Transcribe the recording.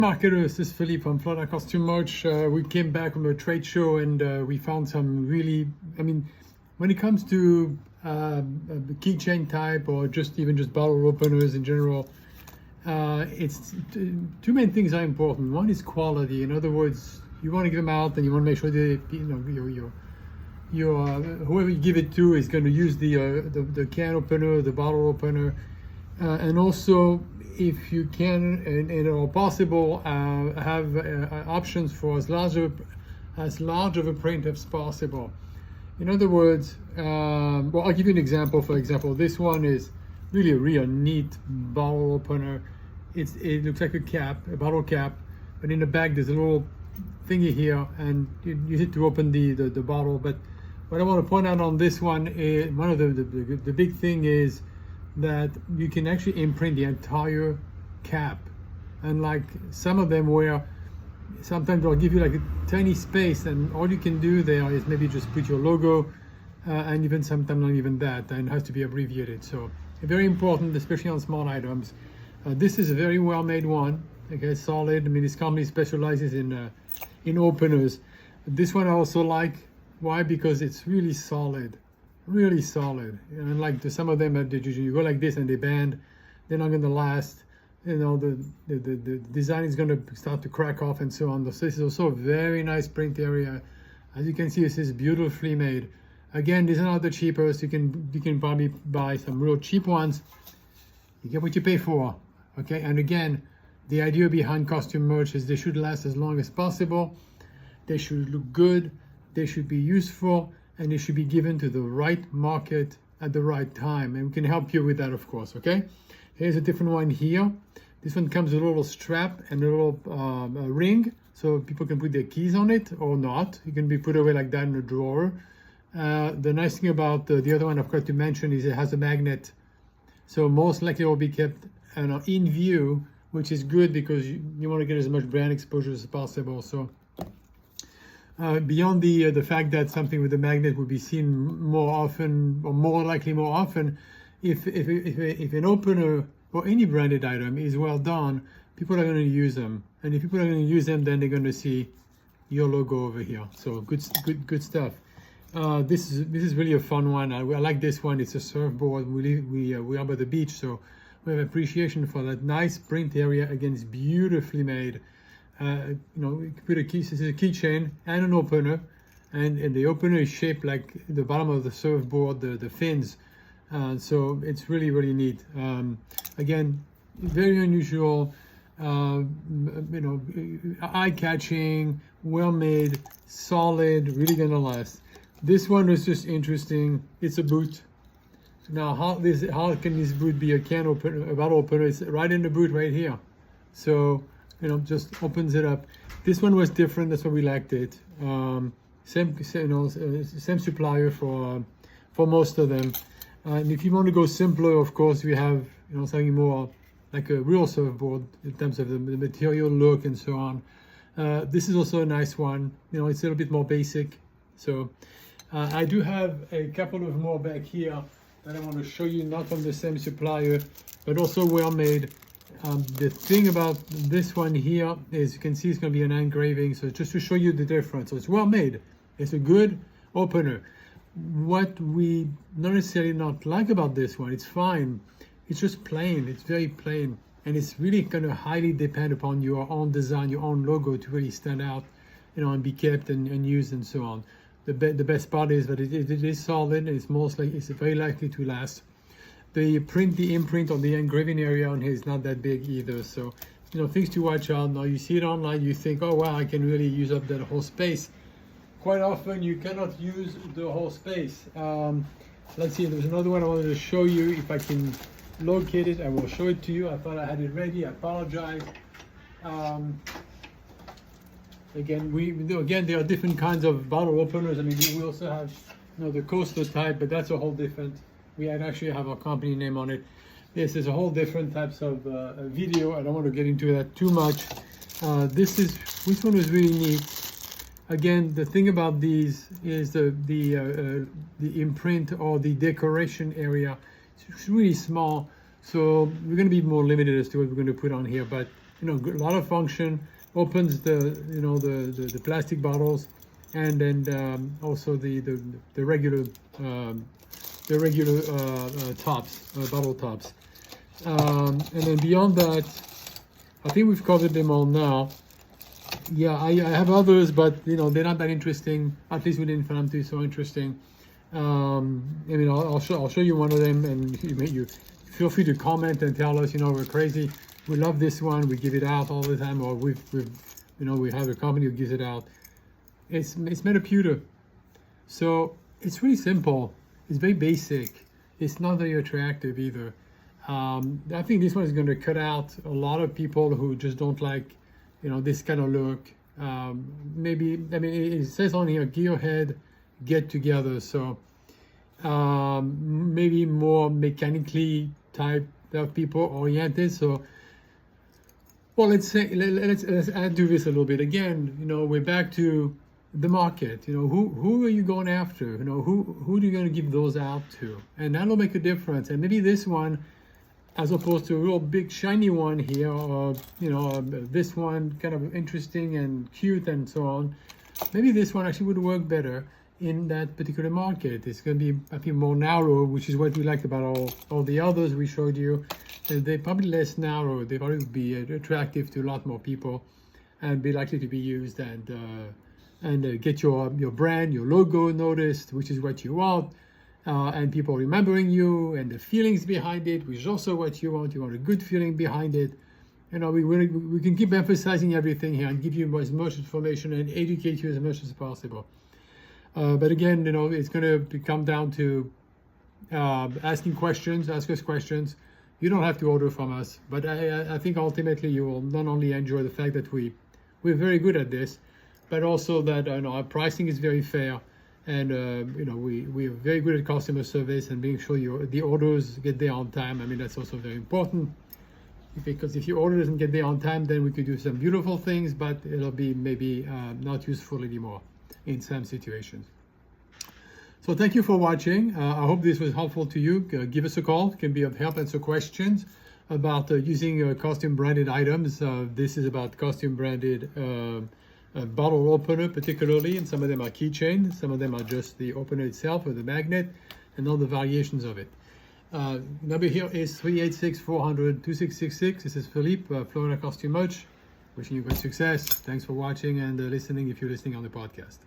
Marketer, this is Philippe from Florida Costume Merch. We came back from a trade show and we found some really, when it comes to keychain type or even just bottle openers in general, it's two main things are important. One is quality. In other words, you want to give them out and you want to make sure that whoever you give it to is going to use the can opener, the bottle opener, and also if you can and or possible have options for as large of a print as possible. In other words, well, I'll give you an example. For example, this one is really a real neat bottle opener. It looks like a bottle cap, but in the back there's a little thingy here, and you use it to open the bottle. But what I want to point out on this one is one of the big thing is that you can actually imprint the entire cap, unlike some of them where sometimes they'll give you like a tiny space and all you can do there is maybe just put your logo and even sometimes not even that, and it has to be abbreviated. So very important, especially on small items. This is a very well made one, okay, solid. This company specializes in openers. This one I also like. Why? Because it's really solid. Really solid. And like some of them, you go like this and they bend, they're not going to last. The design is going to start to crack off and so on. So this is also a very nice print area. As you can see, this is beautifully made. Again, these are not the cheapest. You can probably buy some real cheap ones. You get what you pay for. Okay, and again, the idea behind costume merch is they should last as long as possible. They should look good. They should be useful. And it should be given to the right market at the right time. And we can help you with that, of course, okay? Here's a different one here. This one comes with a little strap and a little ring, so people can put their keys on it or not. It can be put away like that in a drawer. The nice thing about the other one I forgot to mention is it has a magnet. So most likely it will be kept in view, which is good because you want to get as much brand exposure as possible. So beyond the fact that something with a magnet would be seen more often, or more likely more often, if an opener or any branded item is well done, people are going to use them, and if people are going to use them, then they're going to see your logo over here. So good stuff. This is really a fun one. I like this one. It's a surfboard. We are by the beach, so we have appreciation for that nice print area. Again, it's beautifully made. You can put this is a keychain and an opener, and the opener is shaped like the bottom of the surfboard, the fins. So it's really, really neat. Again, very unusual, eye-catching, well-made, solid, really gonna last. This one was just interesting. It's a boot. Now, how can this boot be a can opener, a bottle opener? It's right in the boot right here. So just opens it up. This one was different. That's why we liked it. Same supplier for most of them. And if you want to go simpler, of course, we have something more like a real surfboard in terms of the material look and so on. This is also a nice one. It's a little bit more basic. So I do have a couple of more back here that I want to show you, not from the same supplier, but also well made. The thing about this one here is you can see it's going to be an engraving. So just to show you the difference. So it's well made. It's a good opener. What we not necessarily not like about this one, it's fine. It's just plain. It's very plain. And it's really going to highly depend upon your own design, your own logo to really stand out, and be kept and used and so on. The best part is that it is solid. It's very likely to last. The imprint on the engraving area on here is not that big either. So, things to watch out. Now you see it online, you think, oh wow, I can really use up that whole space. Quite often you cannot use the whole space. Let's see, there's another one I wanted to show you. If I can locate it, I will show it to you. I thought I had it ready. I apologize. Again, there are different kinds of bottle openers. We also have the coaster type, but that's a whole different. We actually have our company name on it. This is a whole different types of video. I don't want to get into that too much. This one was really neat. Again, the thing about these is the imprint or the decoration area. It's really small, so we're going to be more limited as to what we're going to put on here. But a lot of function. Opens the plastic bottles, and then also the regular tops, bottle tops. And then beyond that, I think we've covered them all now. Yeah, I have others, but they're not that interesting. At least we didn't find them to be so interesting. I'll show you one of them, and you feel free to comment and tell us. We're crazy. We love this one. We give it out all the time, or we have a company who gives it out. It's made of pewter, so it's really simple. It's very basic. It's not very attractive either. I think this one is going to cut out a lot of people who just don't like, this kind of look. It says on here, gearhead get together. So maybe more mechanically type of people oriented. So, well, let's add to this a little bit. Again, we're back to the market. Who are you going after? Who are you going to give those out to? And that'll make a difference. And maybe this one, as opposed to a real big shiny one here, or this one kind of interesting and cute and so on, maybe this one actually would work better in that particular market. It's going to be, I think, more narrow, which is what we like about all the others we showed you. They're probably less narrow. They probably would be attractive to a lot more people and be likely to be used and get your brand, your logo noticed, which is what you want. And people remembering you, and the feelings behind it, which is also what you want. You want a good feeling behind it. We can keep emphasizing everything here and give you as much information and educate you as much as possible. But again, it's going to come down to asking questions. Ask us questions. You don't have to order from us, but I think ultimately you will not only enjoy the fact that we're very good at this, but also that our pricing is very fair. And we are very good at customer service and making sure the orders get there on time. That's also very important, because if your order doesn't get there on time, then we could do some beautiful things, but it'll be maybe not useful anymore in some situations. So thank you for watching. I hope this was helpful to you. Give us a call. It can be of help. Answer questions about using costume branded items. This is about costume branded bottle opener particularly, and some of them are keychains, some of them are just the opener itself or the magnet, and all the variations of it. Number here is 386-400-2666. This is Philippe, Florida Costume Merch. Wishing you good success. Thanks for watching and listening if you're listening on the podcast.